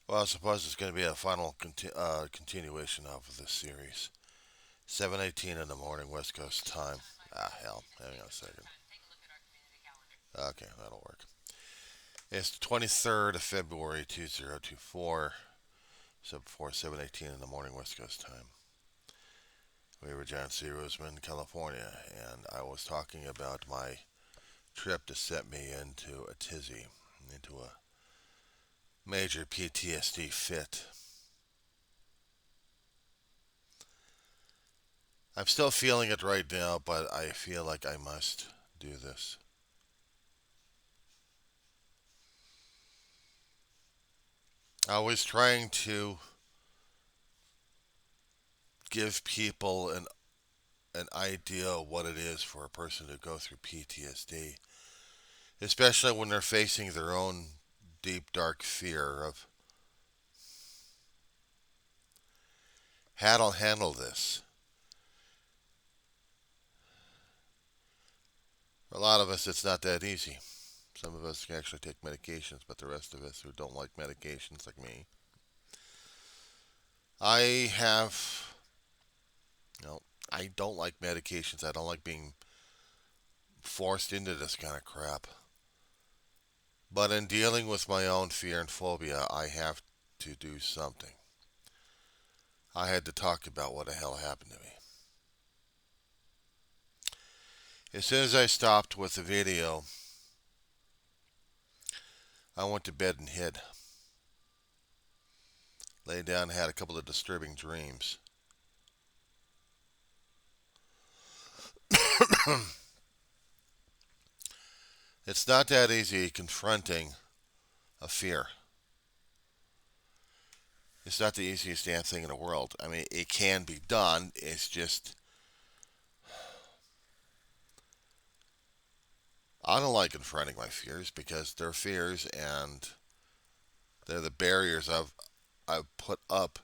Well, I suppose it's going to be a final continuation of this series. 7:18 in the morning, West Coast time. Ah, hell. Hang on a second. Okay, that'll work. It's the 23rd of February, 2024. So before 7:18 in the morning, West Coast time. We were John C. Roseman, California, and I was talking about my trip to set me into a tizzy, into a major PTSD fit. I'm still feeling it right now, but I feel like I must do this. I was trying to give people an idea of what it is for a person to go through PTSD, especially when they're facing their own deep, dark fear of how to handle this. For a lot of us, it's not that easy. Some of us can actually take medications, but the rest of us who don't like medications, like me, I have, you know, I don't like medications. I don't like being forced into this kind of crap. But in dealing with my own fear and phobia, I have to do something. I had to talk about what the hell happened to me. As soon as I stopped with the video, I went to bed and hid. Lay down and had a couple of disturbing dreams. It's not that easy confronting a fear. It's not the easiest damn thing in the world. I mean, it can be done. It's just, I don't like confronting my fears because they're fears and they're the barriers I've put up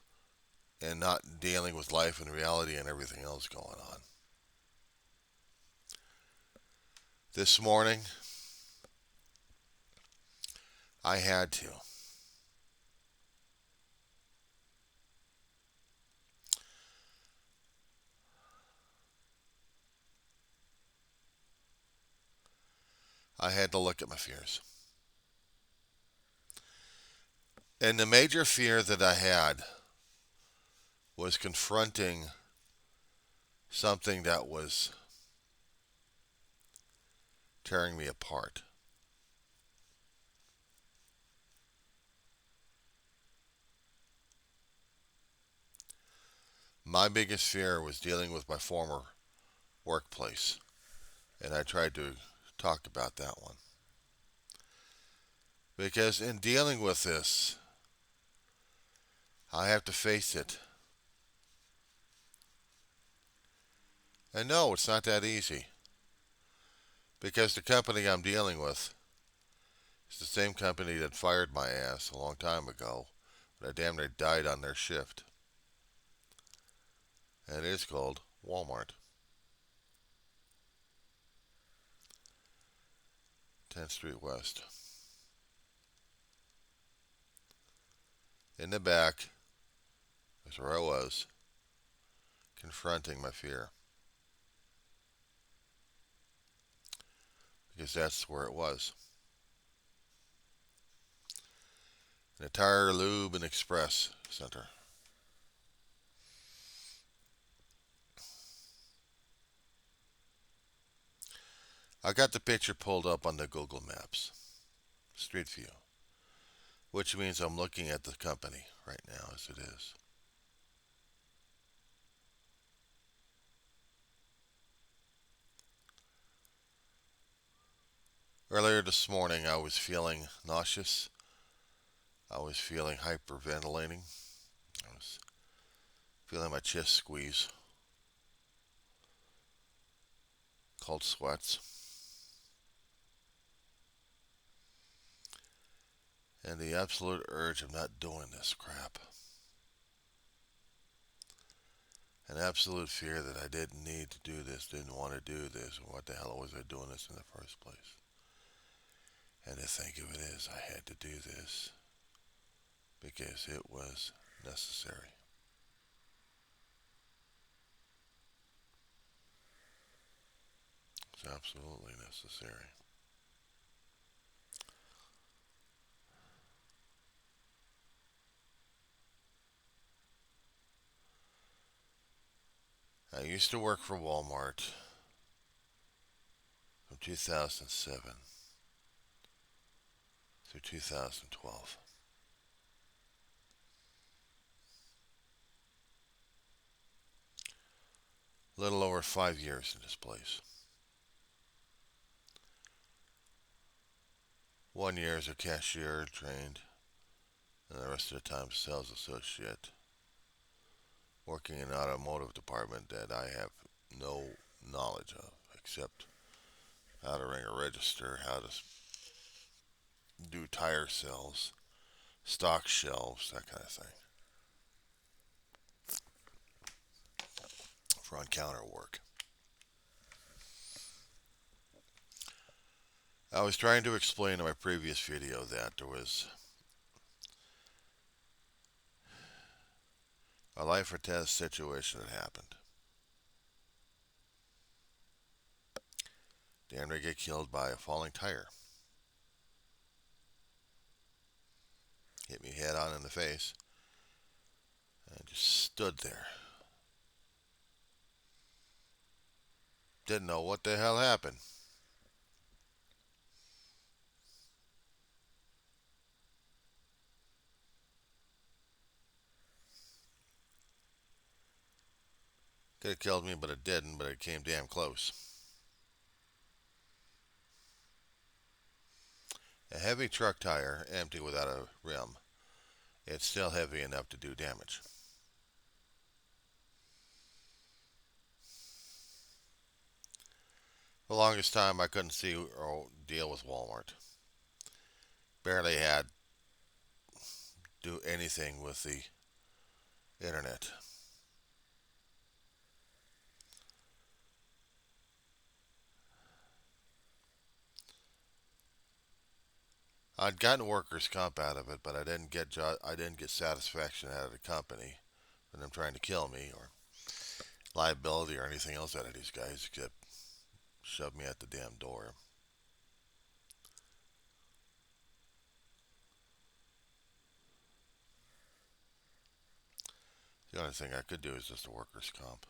in not dealing with life and reality and everything else going on. This morning, I had to. I had to look at my fears. And the major fear that I had was confronting something that was tearing me apart. My biggest fear was dealing with my former workplace, and I tried to talk about that one. Because in dealing with this, I have to face it. And no, it's not that easy. Because the company I'm dealing with is the same company that fired my ass a long time ago, but I damn near died on their shift. And it is called Walmart. 10th Street West. In the back is where I was, confronting my fear. Because that's where it was. An entire lube and express center. I got the picture pulled up on the Google Maps. Street view. Which means I'm looking at the company right now as it is. Earlier this morning, I was feeling nauseous. I was feeling hyperventilating. I was feeling my chest squeeze. Cold sweats. And the absolute urge of not doing this crap. An absolute fear that I didn't need to do this, didn't want to do this, and what the hell was I doing this in the first place? And to think of it is, I had to do this because it was necessary. It's absolutely necessary. I used to work for Walmart from 2007 through 2012. A little over 5 years in this place. 1 year as a cashier trained, and the rest of the time sales associate, working in an automotive department that I have no knowledge of, except how to ring a register, how to do tire sales, stock shelves, that kind of thing. Front counter work. I was trying to explain in my previous video that there was a life or death situation that happened. Dan Ray get killed by a falling tire. Hit me head on in the face. And just stood there. Didn't know what the hell happened. Could have killed me, but it didn't, but it came damn close. A heavy truck tire, empty without a rim, it's still heavy enough to do damage. For the longest time, I couldn't see or deal with Walmart. Barely had do anything with the internet. I'd gotten workers' comp out of it, but I didn't get satisfaction out of the company from them trying to kill me, or liability or anything else out of these guys except shove me at the damn door. The only thing I could do is just a workers' comp.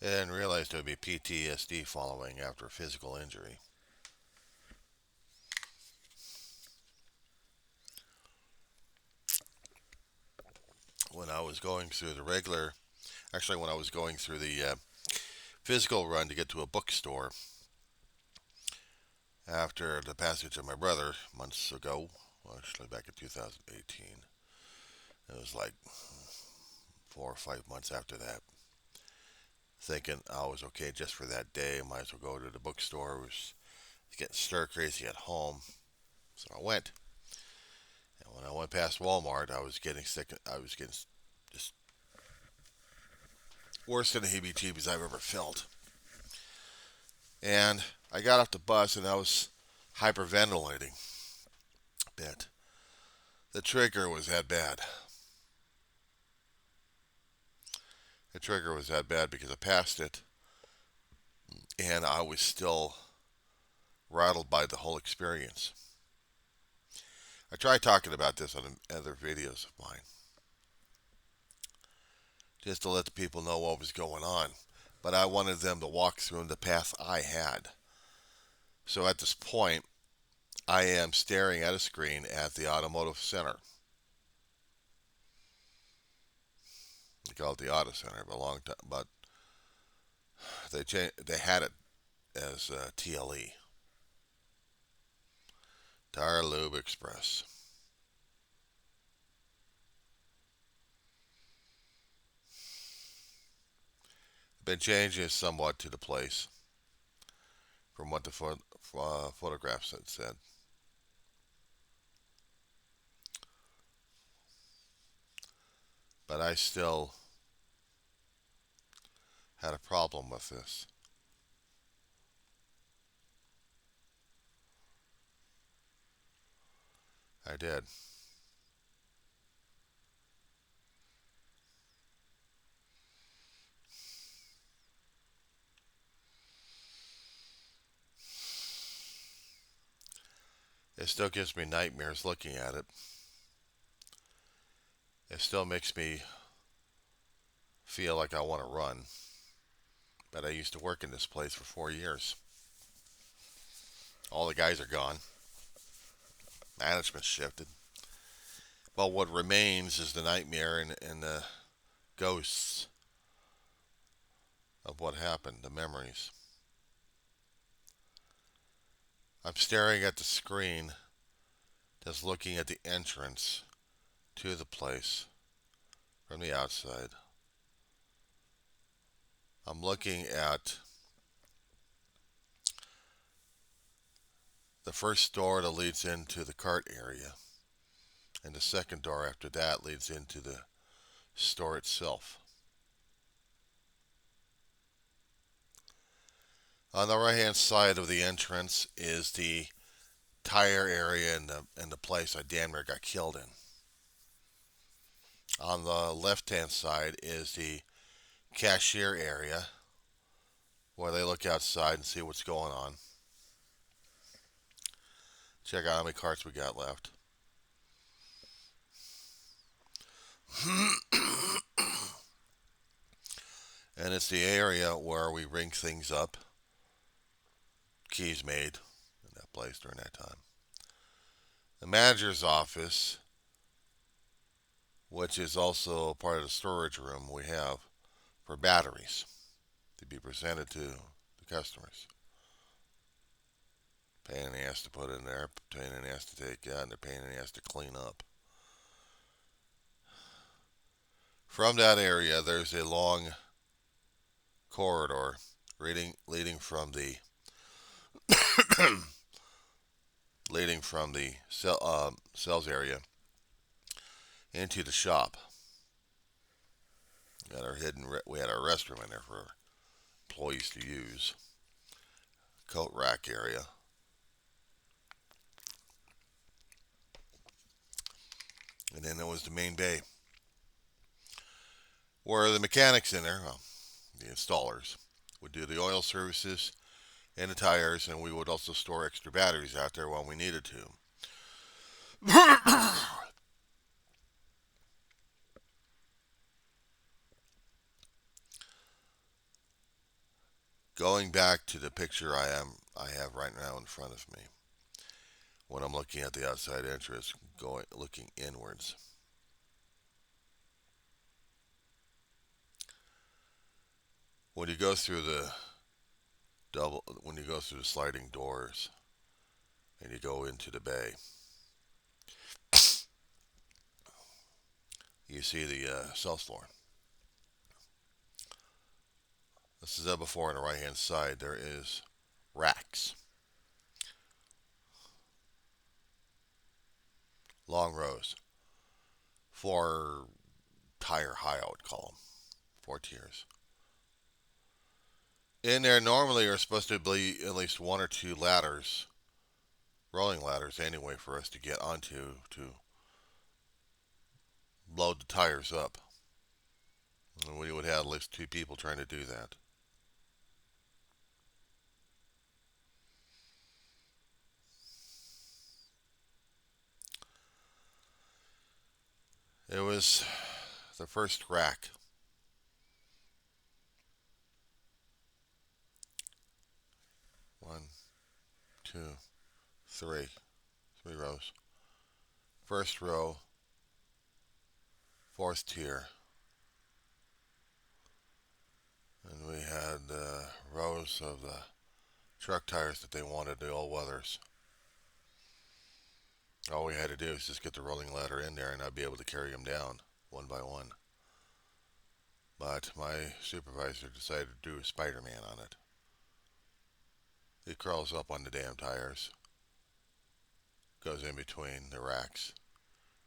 I didn't realize there would be PTSD following after a physical injury. When I was going through the regular, actually, when I was going through the physical run to get to a bookstore after the passage of my brother months ago, well, actually back in 2018, it was like 4 or 5 months after that. Thinking I was okay just for that day, might as well go to the bookstore. It was getting stir crazy at home, so I went. And when I went past Walmart, I was getting sick. I was getting just worse than the heebie-jeebies I've ever felt. And I got off the bus and I was hyperventilating a bit. The trigger was that bad. The trigger was that bad because I passed it, and I was still rattled by the whole experience. I tried talking about this on other videos of mine, just to let the people know what was going on. But I wanted them to walk through the path I had. So at this point, I am staring at a screen at the automotive center. They call it the auto center for a long time, but they had it as TLE, Tire Lube Express. Been changing somewhat to the place from what the photographs had said. But I still had a problem with this. I did. It still gives me nightmares looking at it. It still makes me feel like I want to run. But I used to work in this place for 4 years. All the guys are gone. Management shifted. But what remains is the nightmare and the ghosts of what happened, the memories. I'm staring at the screen that's looking at the entrance to the place from the outside. I'm looking at the first door that leads into the cart area, and the second door after that leads into the store itself. On the right hand side of the entrance is the tire area and the place I damn near got killed in. On the left hand side is the cashier area where they look outside and see what's going on. Check out how many carts we got left. And it's the area where we ring things up. Keys made in that place during that time. The manager's office, which is also part of the storage room we have for batteries to be presented to the customers. Pain in the ass to put in there, pain in the ass to take out, and a pain in the ass to clean up. From that area, there's a long corridor leading from the sales area into the shop. We had our restroom in there for employees to use. Coat rack area. And then there was the main bay where the mechanics in there, well, the installers, would do the oil services and the tires, and we would also store extra batteries out there when we needed to. Going back to the picture I have right now in front of me, when I'm looking at the outside entrance, looking inwards. When you go through the sliding doors and you go into the bay, you see the sales floor. This is up before on the right hand side. There is racks, long rows, 4 tire high, I would call them, 4 tiers. In there normally are supposed to be at least 1 or 2 ladders, rolling ladders anyway, for us to get onto to load the tires up. And we would have at least 2 people trying to do that. It was the first rack. One, two, three. 3 rows. First row, 4th tier. And we had rows of the truck tires that they wanted, the all weathers. All we had to do is just get the rolling ladder in there and I'd be able to carry them down one by one. But my supervisor decided to do a Spider-Man on it. He crawls up on the damn tires, goes in between the racks,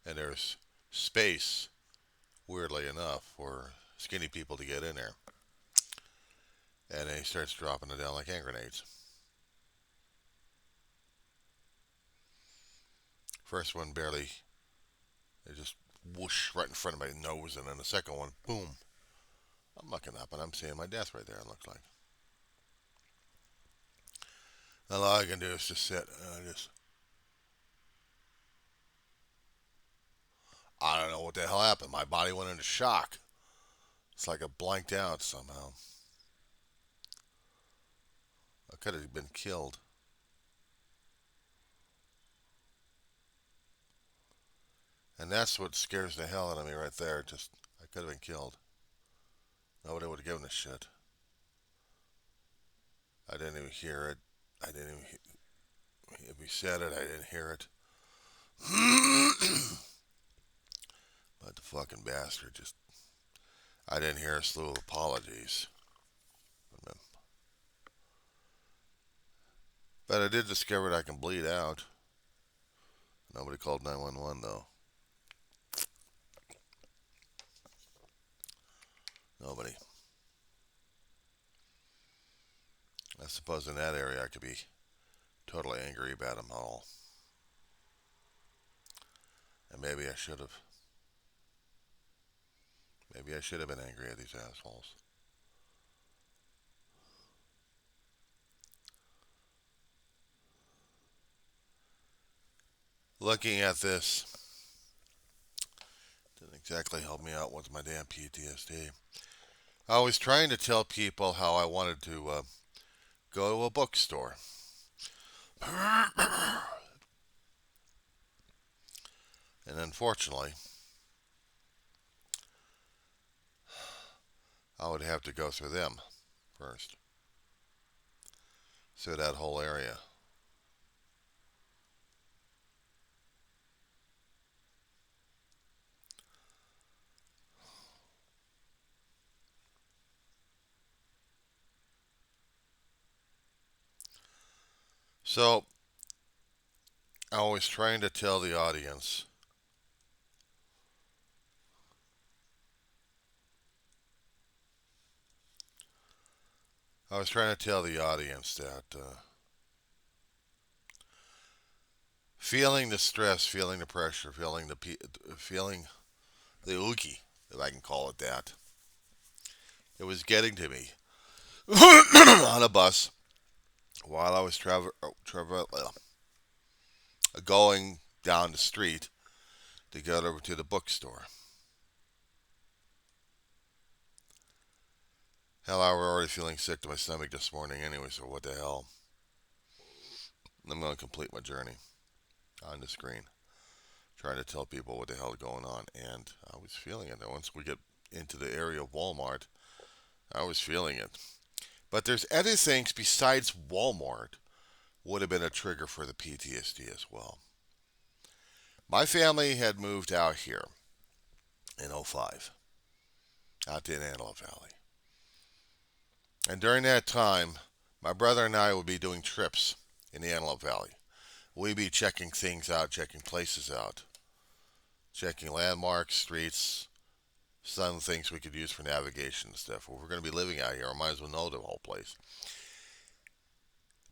and there's space, weirdly enough, for skinny people to get in there. And he starts dropping it down like hand grenades. First one barely, it just whoosh right in front of my nose, and then the second one, boom. I'm looking up and I'm seeing my death right there, it looks like. And all I can do is just sit and I don't know what the hell happened. My body went into shock. It's like it blanked out somehow. I could have been killed. And that's what scares the hell out of me right there. Just, I could have been killed. Nobody would have given a shit. I didn't even hear it. I didn't even, if he said it, I didn't hear it. But the fucking bastard just, I didn't hear a slew of apologies. But I did discover that I can bleed out. Nobody called 911 though. Nobody. I suppose in that area I could be totally angry about them all. And maybe I should have. Maybe I should have been angry at these assholes. Looking at this didn't exactly help me out with my damn PTSD. I was trying to tell people how I wanted to go to a bookstore. And unfortunately, I would have to go through them first. Through that whole area. So, I was trying to tell the audience that feeling the stress, feeling the pressure, feeling the ookie, if I can call it that, it was getting to me on a bus while I was going down the street to get over to the bookstore. Hell, I was already feeling sick to my stomach this morning anyway, so what the hell? I'm going to complete my journey on the screen, trying to tell people what the hell is going on, and I was feeling it. And once we get into the area of Walmart, I was feeling it. But there's other things besides Walmart would have been a trigger for the PTSD as well. My family had moved out here in '05, out to Antelope Valley. And during that time, my brother and I would be doing trips in the Antelope Valley. We'd be checking things out, checking places out, checking landmarks, streets, some things we could use for navigation and stuff. Well, we're going to be living out here, I might as well know the whole place.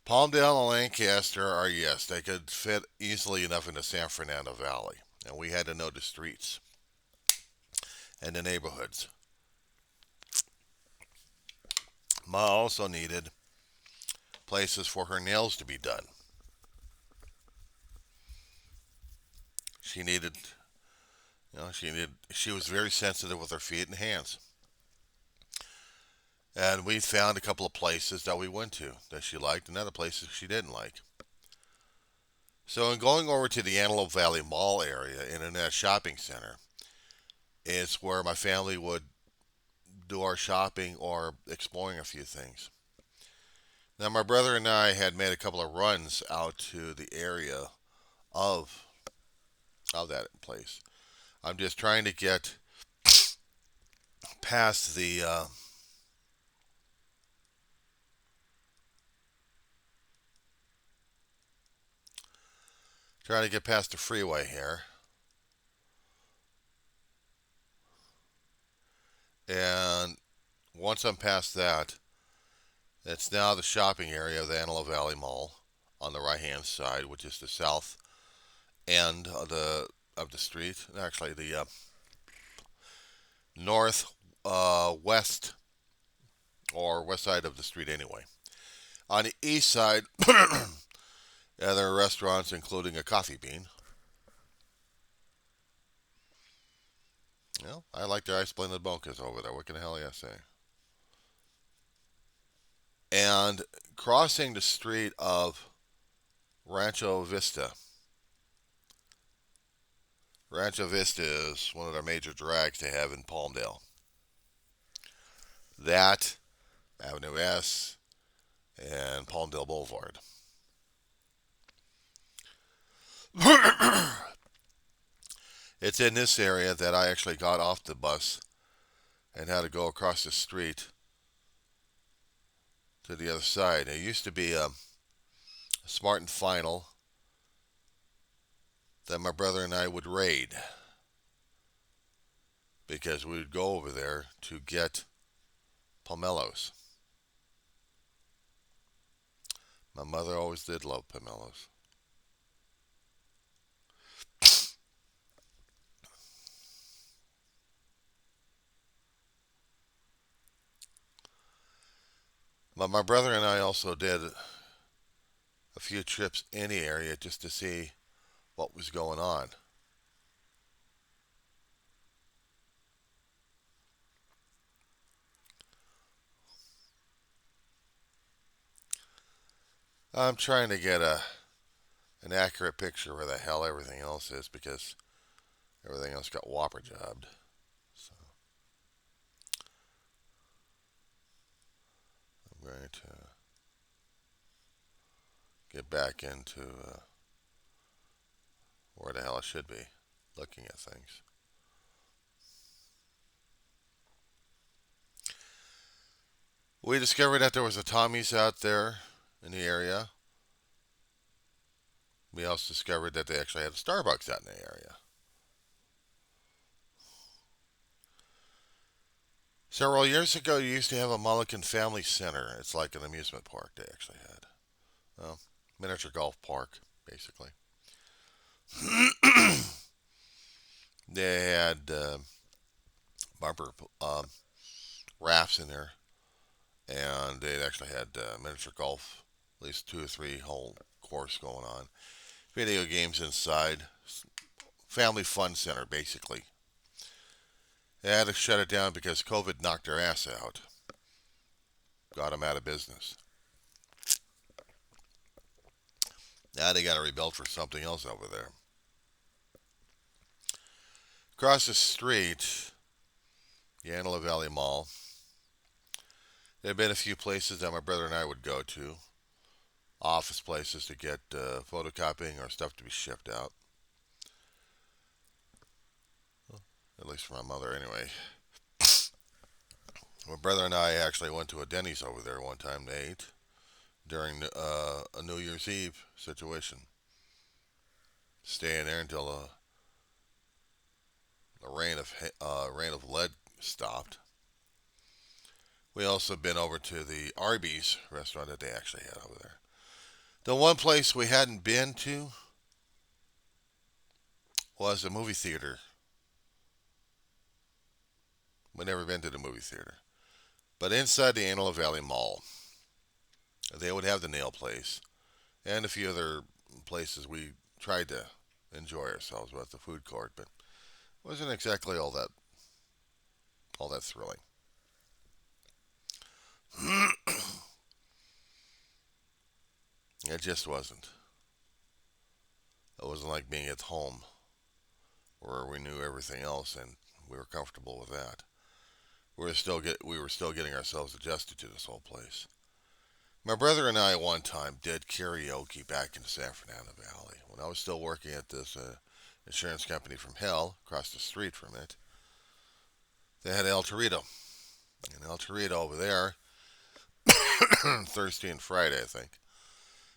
Palmdale and Lancaster are, yes, they could fit easily enough into San Fernando Valley. And we had to know the streets and the neighborhoods. Ma also needed places for her nails to be done. She needed, she was very sensitive with her feet and hands. And we found a couple of places that we went to that she liked and other places she didn't like. So in going over to the Antelope Valley Mall area in a shopping center, it's where my family would do our shopping or exploring a few things. Now my brother and I had made a couple of runs out to the area of that place. I'm just trying to get past the freeway here. And once I'm past that, it's now the shopping area of the Antelope Valley Mall on the right hand side, which is the south end of the street. Actually, the north west or west side of the street anyway. On the east side, yeah, there are restaurants including a Coffee Bean. Well, I like their ice blended mochas over there. What can the hell you say? And crossing the street of Rancho Vista. Rancho Vista is one of their major drags they have in Palmdale. That, Avenue S, and Palmdale Boulevard. It's in this area that I actually got off the bus and had to go across the street to the other side. There used to be a Smart and Final that my brother and I would raid because we would go over there to get pomelos. My mother always did love pomelos. But my brother and I also did a few trips in the area just to see what was going on. I'm trying to get an accurate picture where the hell everything else is because everything else got whopper jobbed. So I'm going to get back into where the hell I should be looking at things. We discovered that there was a Tommy's out there in the area. We also discovered that they actually had a Starbucks out in the area. Several years ago, you used to have a Mulligan Family Center. It's like an amusement park they actually had. Well, miniature golf park, basically. They had bumper rafts in there, and they actually had miniature golf, at least 2 or 3 hole course going on. Video games inside. Family fun center, basically. They had to shut it down because COVID knocked their ass out. Got them out of business. Now they got to rebuild for something else over there. Across the street, the Antelope Valley Mall. There have been a few places that my brother and I would go to. Office places to get photocopying or stuff to be shipped out. At least for my mother, anyway. My brother and I actually went to a Denny's over there one time to eat during a New Year's Eve situation. Staying there until a rain of lead stopped. We also been over to the Arby's restaurant that they actually had over there. The one place we hadn't been to was a movie theater. We never been to the movie theater. But inside the Antelope Valley Mall, they would have the nail place and a few other places we tried to enjoy ourselves with the food court, but it wasn't exactly all that thrilling. It just wasn't. It wasn't like being at home where we knew everything else and we were comfortable with that. We were still getting ourselves adjusted to this whole place. My brother and I one time did karaoke back in the San Fernando Valley when I was still working at this insurance company from hell across the street from it. They had El Torito. And El Torito over there, Thursday and Friday, I think,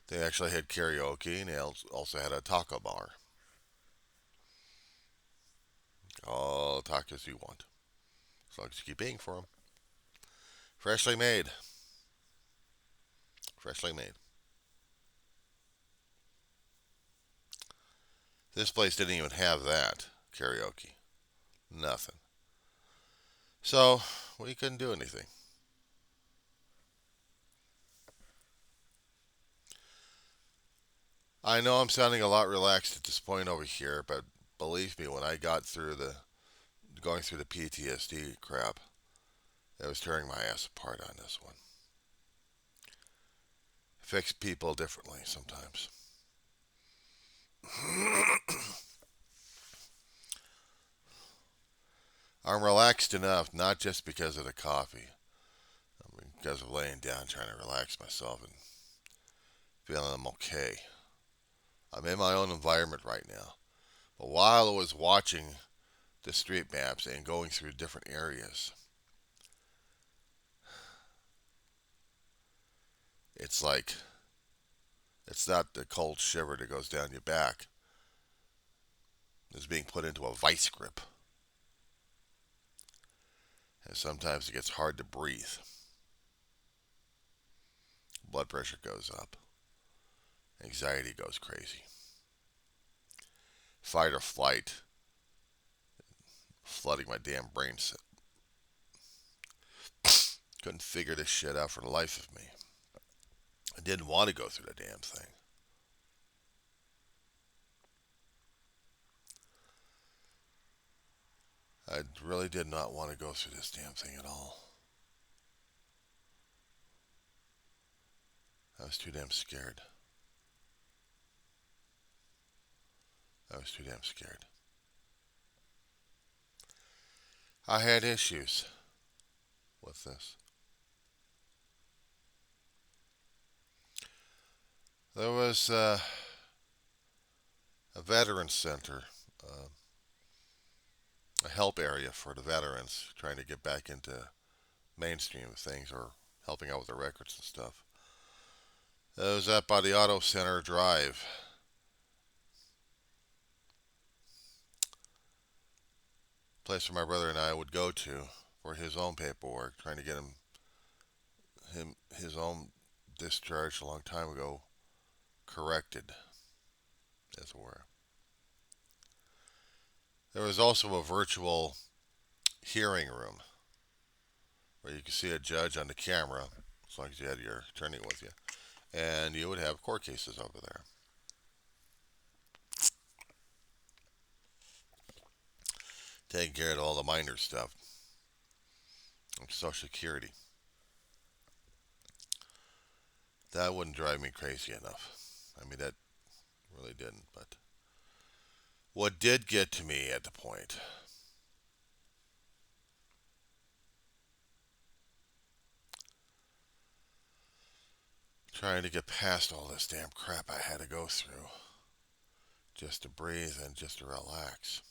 they actually had karaoke and they also had a taco bar. All the tacos you want, as long as you keep paying for them. Freshly made. Freshly made. This place didn't even have that karaoke. Nothing. So we couldn't do anything. I know I'm sounding a lot relaxed at this point over here, but believe me, when I got through the going through the PTSD crap, it was tearing my ass apart on this one. Fix people differently sometimes. I'm relaxed enough, not just because of the coffee, I mean, because of laying down trying to relax myself and feeling I'm okay. I'm in my own environment right now. But while I was watching the street maps and going through different areas, it's like it's not the cold shiver that goes down your back. It's being put into a vice grip. And sometimes it gets hard to breathe. Blood pressure goes up. Anxiety goes crazy. Fight or flight, flooding my damn brain. Couldn't figure this shit out for the life of me. I didn't want to go through the damn thing. I really did not want to go through this damn thing at all. I was too damn scared. I was too damn scared. I had issues with this. There was a veterans center, uh, a help area for the veterans trying to get back into mainstream things or helping out with the records and stuff. It was up by the Auto Center Drive. Place where my brother and I would go to for his own paperwork, trying to get him his own discharge a long time ago corrected, as it were. There was also a virtual hearing room where you could see a judge on the camera, as long as you had your attorney with you, and you would have court cases over there. Taking care of all the minor stuff, like Social Security. That wouldn't drive me crazy enough. I mean, that really didn't. But what did get to me at the point, trying to get past all this damn crap I had to go through just to breathe and just to relax.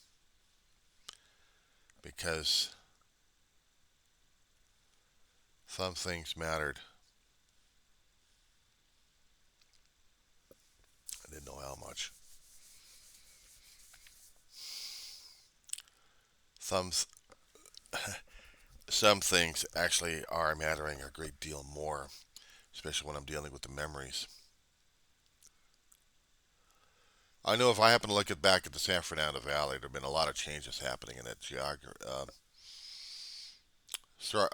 Because some things mattered. I didn't know how much. Some some things actually are mattering a great deal more, especially when I'm dealing with the memories. I know if I happen to look back at the San Fernando Valley, there have been a lot of changes happening in that geography. So,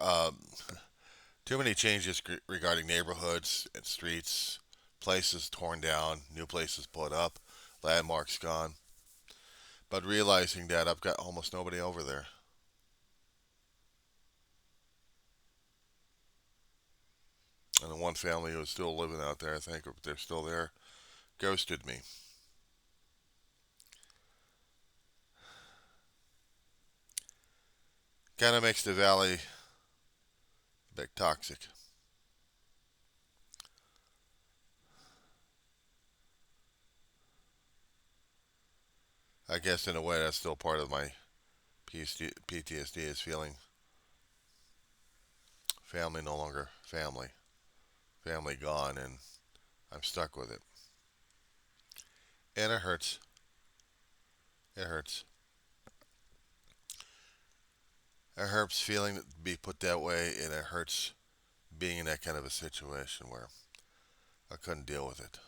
too many changes regarding neighborhoods and streets, places torn down, new places put up, landmarks gone. But realizing that I've got almost nobody over there. And the one family who is still living out there, I think, if they're still there, ghosted me. Kind of makes the valley a bit toxic. I guess in a way that's still part of my PTSD is feeling family no longer family. Family gone, and I'm stuck with it. And it hurts. It hurts. It hurts feeling to be put that way, and it hurts being in that kind of a situation where I couldn't deal with it.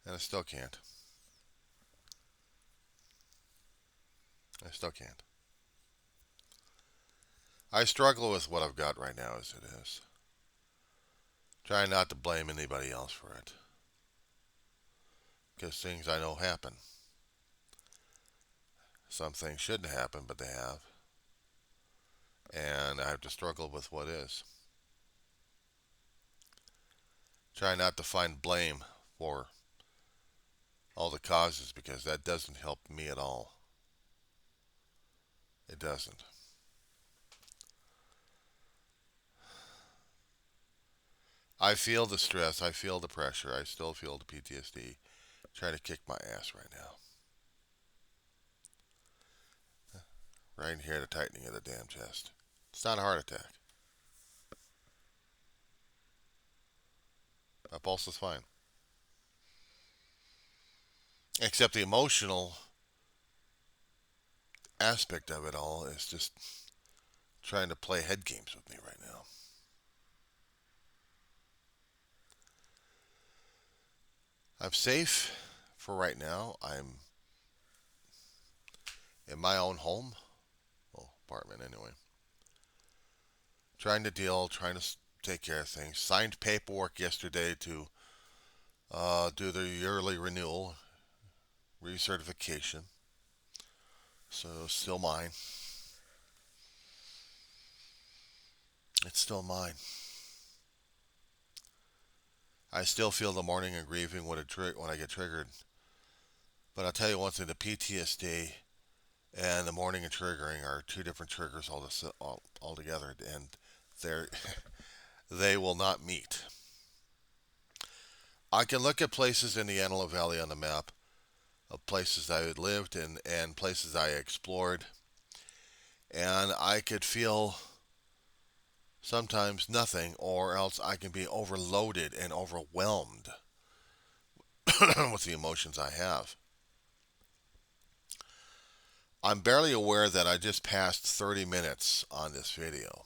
And I still can't. I still can't. I struggle with what I've got right now as it is. Trying not to blame anybody else for it. Because things I know happen. Some things shouldn't happen, but they have. And I have to struggle with what is. Try not to find blame for all the causes because that doesn't help me at all. It doesn't. I feel the stress. I feel the pressure. I still feel the PTSD. Trying to kick my ass right now. Right in here, the tightening of the damn chest. It's not a heart attack. My pulse is fine. Except the emotional aspect of it all is just trying to play head games with me right now. I'm safe for right now. I'm in my own home. Well, apartment anyway. Trying to deal, trying to take care of things. Signed paperwork yesterday to do the yearly renewal, recertification. So still mine. It's still mine. I still feel the mourning and grieving when I get triggered. But I'll tell you one thing: the PTSD and the mourning and triggering are two different triggers altogether, and they they will not meet. I can look at places in the Antelope Valley on the map of places I had lived in and places I explored, and I could feel sometimes nothing, or else I can be overloaded and overwhelmed with the emotions I have. I'm barely aware that I just passed 30 minutes on this video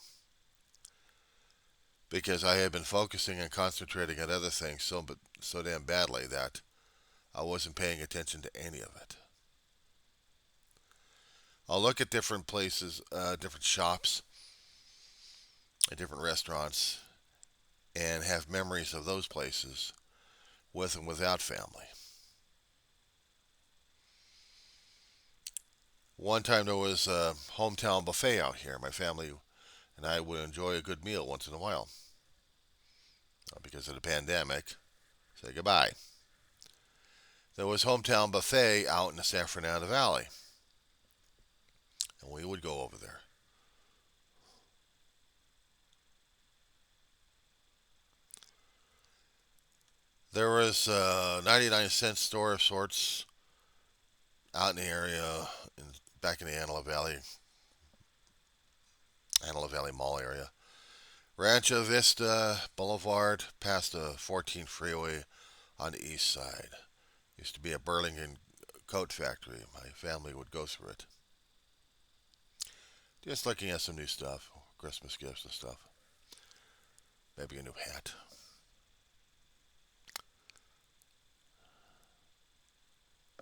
because I have been focusing and concentrating on other things so damn badly that I wasn't paying attention to any of it. I'll look at different places, different shops, and different restaurants, and have memories of those places with and without family. One time there was a hometown buffet out here. My family and I would enjoy a good meal once in a while. Because of the pandemic, say goodbye. There was hometown buffet out in the San Fernando Valley, and we would go over there. There was a 99-cent store of sorts out in the area, back in the Antelope Valley Mall area. Rancho Vista Boulevard, past the 14 freeway on the east side. Used to be a Burlington coat factory. My family would go through it. Just looking at some new stuff, Christmas gifts and stuff. Maybe a new hat.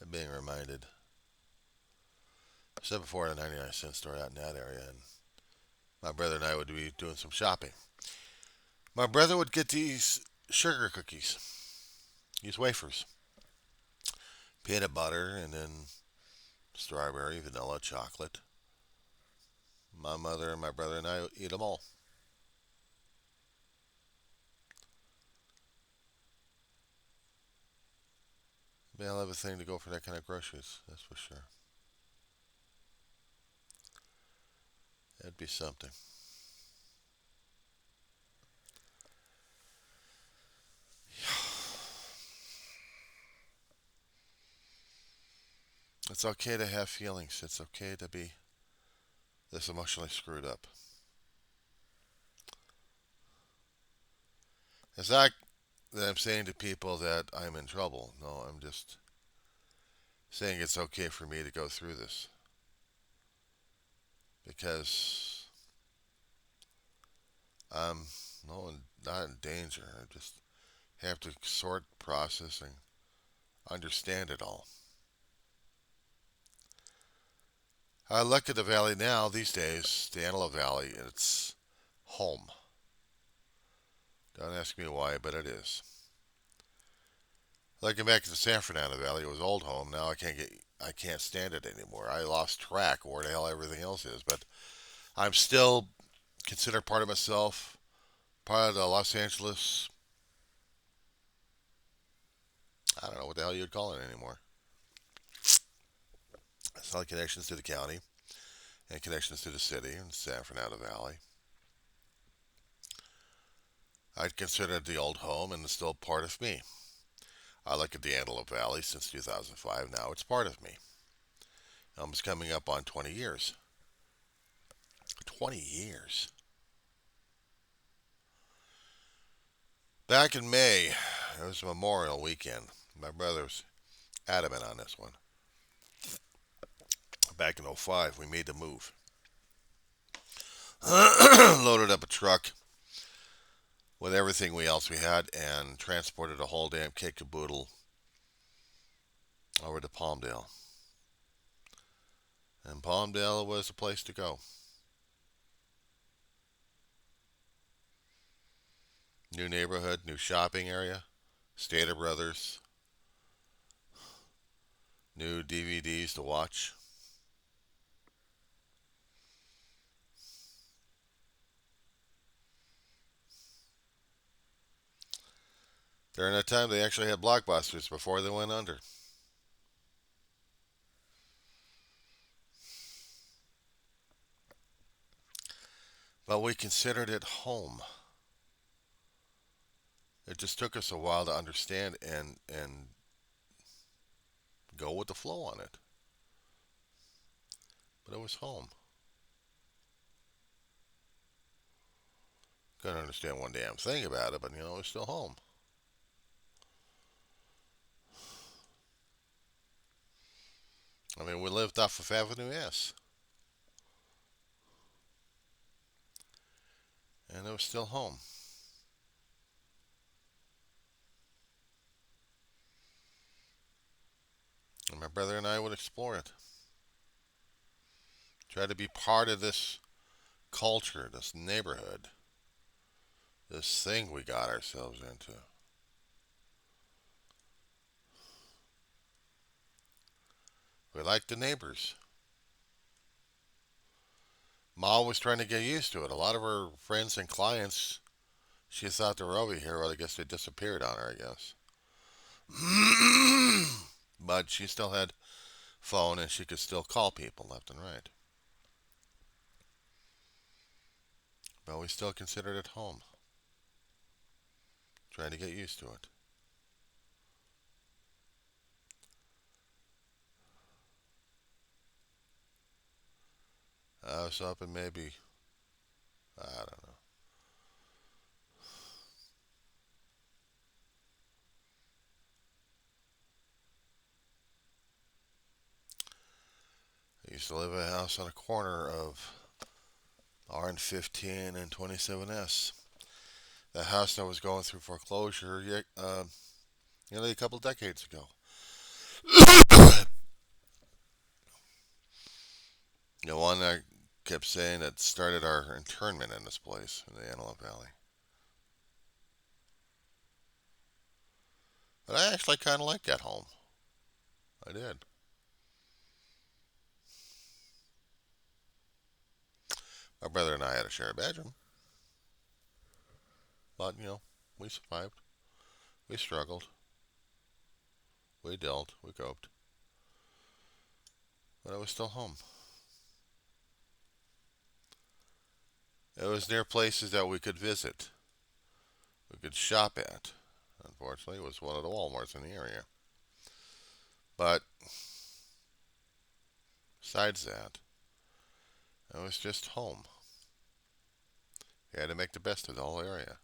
I'm being reminded. I said before, the 99-cent store out in that area, and my brother and I would be doing some shopping. My brother would get these sugar cookies, these wafers, peanut butter, and then strawberry, vanilla, chocolate. My mother and my brother and I would eat them all. Maybe I'll have a thing to go for that kind of groceries, that's for sure. That'd be something. It's okay to have feelings. It's okay to be this emotionally screwed up. It's not that I'm saying to people that I'm in trouble. No, I'm just saying it's okay for me to go through this. Because I'm not in danger. I just have to sort processing. understand it all. I look at the valley now these days, the Antelope Valley, it's home. Don't ask me why, but it is. Looking back at the San Fernando Valley, it was old home. Now I can't stand it anymore. I lost track of where the hell everything else is, but I'm still considered part of myself, part of the Los Angeles. I don't know what the hell you'd call it anymore. It's like connections to the county and connections to the city and San Fernando Valley. I'd consider it the old home and it's still part of me. I look at the Antelope Valley since 2005. Now it's part of me. It's coming up on 20 years. 20 years. Back in May, it was Memorial Weekend. My brother was adamant on this one. Back in '05, we made the move. Loaded up a truck with everything else we had and transported a whole damn kit caboodle over to Palmdale. And Palmdale was the place to go. New neighborhood, new shopping area, Stater Brothers, new DVDs to watch. During that time, they actually had Blockbusters before they went under. But we considered it home. It just took us a while to understand and go with the flow on it. But it was home. Couldn't understand one damn thing about it, but it was still home. I mean, we lived off of Avenue S, and it was still home. And my brother and I would explore it. Try to be part of this culture, this neighborhood, this thing we got ourselves into. We liked the neighbors. Ma was trying to get used to it. A lot of her friends and clients, she thought they were over here. Well, I guess they disappeared on her, I guess. But she still had phone and she could still call people left and right. But we still considered it home. Trying to get used to it. I was hoping maybe, I don't know. I used to live in a house on a corner of RN15 and 27S. The house that was going through foreclosure nearly a couple decades ago. The one that kept saying that started our internment in this place in the Antelope Valley. But I actually kind of liked that home. I did. My brother and I had to share a bedroom. But, we survived. We struggled. We dealt. We coped. But I was still home. It was near places that we could visit. We could shop at. Unfortunately, it was one of the Walmarts in the area. But besides that, it was just home. You had to make the best of the whole area.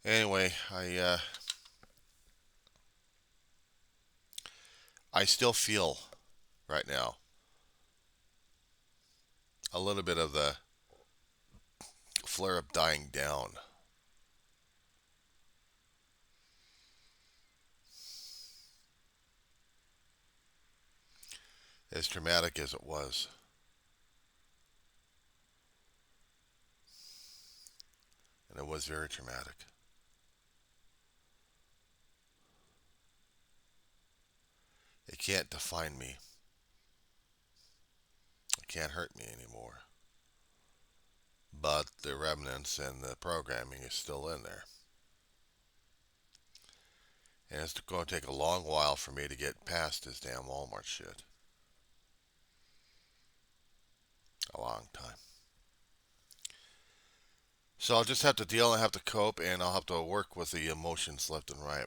Anyway, I still feel right now a little bit of the flare up dying down. as traumatic as it was. And it was very traumatic. It can't define me. It can't hurt me anymore. But the remnants and the programming is still in there. And it's going to take a long while for me to get past this damn Walmart shit. A long time. So I'll just have to deal and have to cope, and I'll have to work with the emotions left and right.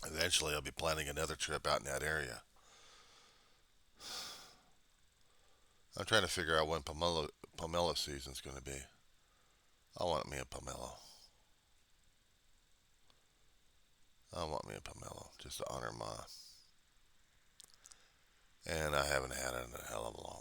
Eventually, I'll be planning another trip out in that area. I'm trying to figure out when pomelo season's going to be. I want me a pomelo. I want me a pomelo just to honor Ma. And I haven't had it in a hell of a long